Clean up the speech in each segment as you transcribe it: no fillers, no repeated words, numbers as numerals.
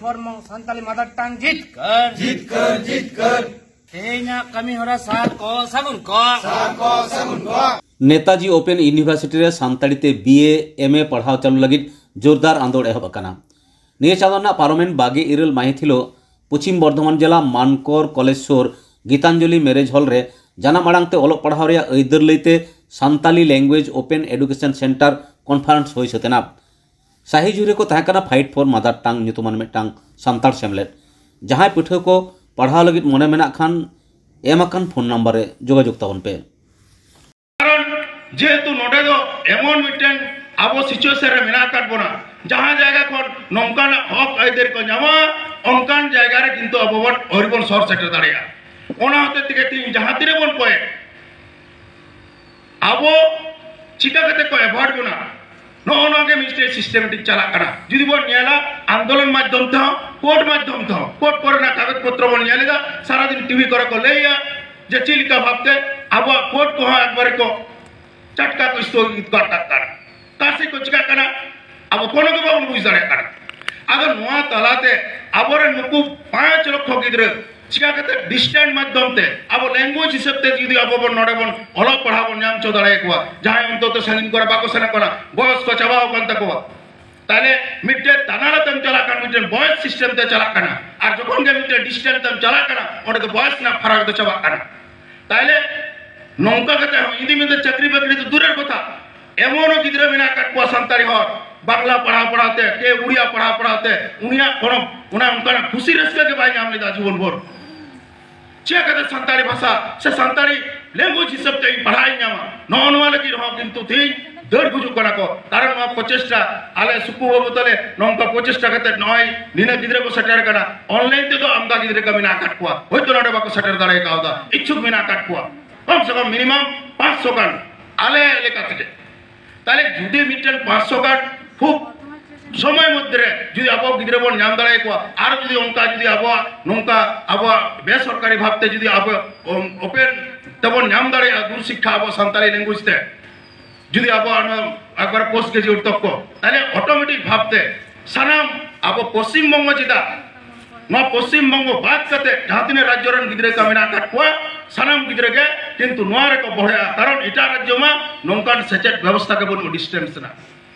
reform Santali mother tongue jitkar tehnya kami hora saat ko sagun ko Netaji open university रे सानताड़ीते BA MA पढ़ाव चालू लगी जोरदार आंदोलन एहब अकाना। निये चाँदोना पार्लामेंट बागे इरल माहिथिलो पश्चिम बर्धमान जिला मानकोर कॉलेज सोर गीतांजलि मैरेज हॉल रे जाना माड़ांगते ओलोग पढ़ाव रे अइदार लैते Santali language open education centre conference होई सतेना। शाही जुरे को तहकना फाइट फॉर मदर टांग ᱧᱩᱛᱩᱢᱟᱱ मिटांग सानताड़ सेमलेट जहां पिठा को पढ़ाव लगी मने मेना खान एमाकान फोन नंबर रे जोगाजोग ताबन पे जेहेतु नोडे दो एमन मिटन आबो सिचुएशन रे मेना काट बोना जहां जायगा कोन नोंकान हक आइदेर को जामा ओंकान जायगा रे किंतु आबो बन हरिबन सर सेटर दाड़िया ओना होते तिके तीन जहां तिरे बन कोए आबो चिका कते को एवॉर्ड बोना नो के मिस्टेक सिस्टमेटिक चला करा जुदी बन नेला आंदोलन माध्यम था कोर्ट माध्यम था कोर्ट करना कागज पत्र बन नेलेगा सारा दिन टीवी कर को लेया जे चिलिका भाबते आबो कोर्ट को एक बार को चटका को स्थगित करता कासे को चिका करा अब कोनो के बाबू बुझ दाड़े करा अगर नोआ तलाते आबोरे नुकु 5 लाख गिद्रे चिका कते डिस्टेंस माध्यम ते अब लैंग्वेज हिसाब ते जुदी अब नडे बन अलग पढ़ाबो नाम चो दाड़े को जहां हम तो साइन करा बाको सना करा बॉस को चबाओ कंत को ताले मिटे तनाला तम चला कर मिटे बॉयस सिस्टम ते चला करा और जखन के मिटे डिस्टेंस तम चला करा ओडे तो बॉयस ना फराक तो चबा करा ताले नौका कहते हैं इदी में चक्री बकरी तो दूर कथा एमनो गिद्रे मेना काटवा सानताड़ी हर बांग्ला पढ़ाते के उड़िया पढ़ाते उनिया कोनो उना उनका खुशी रस्का के बाई नाम लेदा जीवन भर चे कहते सानताड़ी भाषा से सानताड़ी लैंग्वेज हिसाब ते पढ़ाई नामा नौन वाले की रहो किंतु थी दर गुजु करा को कारण मा प्रचेष्टा आले सुकु बतले नौका प्रचेष्टा कहते नय निना गिद्रे को सटर करा ऑनलाइन ते तो आमदा गिद्रे का मेना काटवा होय तो नडे बाको सटर दाड़े कावदा इच्छुक मेना काटवा कम से कम मिनिमम 500 गान आले लेका थे ताले जुदी मिटन 500 गान खूब समय मध्य जुदी अब गिद्रे बन नाम दाड़े को आर जुदी उनका जुदी अब नोंका अब बेसरकारी भाबते जुदी अब ओपन तबन नाम दाड़े दूर शिक्षा अब सानताली लैंग्वेज ते जुदी अब एकबार पोस्ट ग्रेजुएट तक को ताले ऑटोमेटिक भाबते सनाम अब पश्चिम बंग जिदा ना पश्चिम बंग बात करते जहां तीन राज्य रन गिद्रे का मेना काटवा सनाम गिद्रे के किंतु नोआ रे को बढ़या कारण इटा राज्य में नोंकान सचेत व्यवस्था के बन डिस्टेंस ना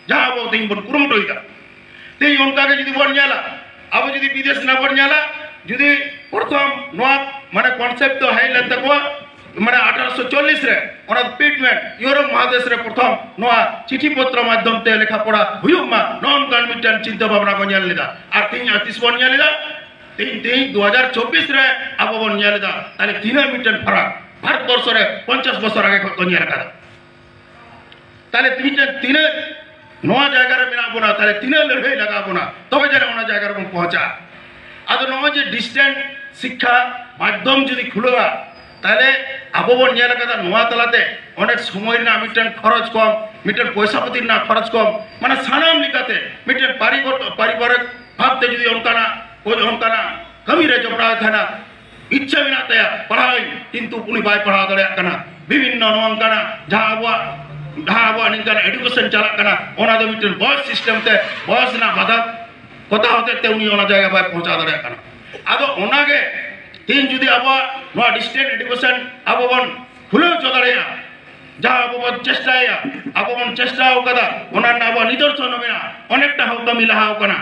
जहां अब तीन बन कुरुमटो इदा ते उनका के जदी बन जाला अब जदी विदेश ना बन जाला जदी प्रथम नोआ माने कांसेप्ट तो है लत को माने 1840 रे ओना पिटमेंट यूरोप महादेश रे प्रथम नोआ चिठी पत्र माध्यम ते लेखा पढ़ा हुयुमा नॉन कन्विटेंट चिंता भावना को नेल लेदा आर तीन 38 बन नेल लेदा 2024 रे अब बन नेलदा ताले 3 मीटर फरक भारत वर्ष रे 50 वर्ष आगे को नेल करा ताले 3 नवा जायगा रे मेना बना ताले 3 लड़ाई लगा बना तबे जरे ओना जायगा रे पहुंचा आदो नवा जे डिस्टेंस शिक्षा माध्यम जदी खुलवा ताले अब बन नेल कदा नवा तलाते अनेक समय ना मीटर खर्च कम मीटर पैसा पति ना खर्च कम माने सानाम लिकाते मीटर पारिवारिक भाबते जदी उनकाना उनकाना कमी रे जपड़ा थाना इच्छा बिना तया पढ़ाई किंतु पुनी बाय पढ़ा दड़े कना विभिन्न नोंकाना जहां निकाना एजुकेशन चला कना ओना दो मिटन बॉयस सिस्टम ते बॉयस ना बाधा कथा होते ते उनी ओना जगह बाय पहुंचा दड़े कना आदो ओना के तीन जुदी अब नो डिस्टेंस एजुकेशन अब बन खुले चदड़ेया जहां अब बन चेष्टाया अब बन चेष्टा कदा ओना ना अब निदर्शन मेना अनेकटा हो कमी लहा कना।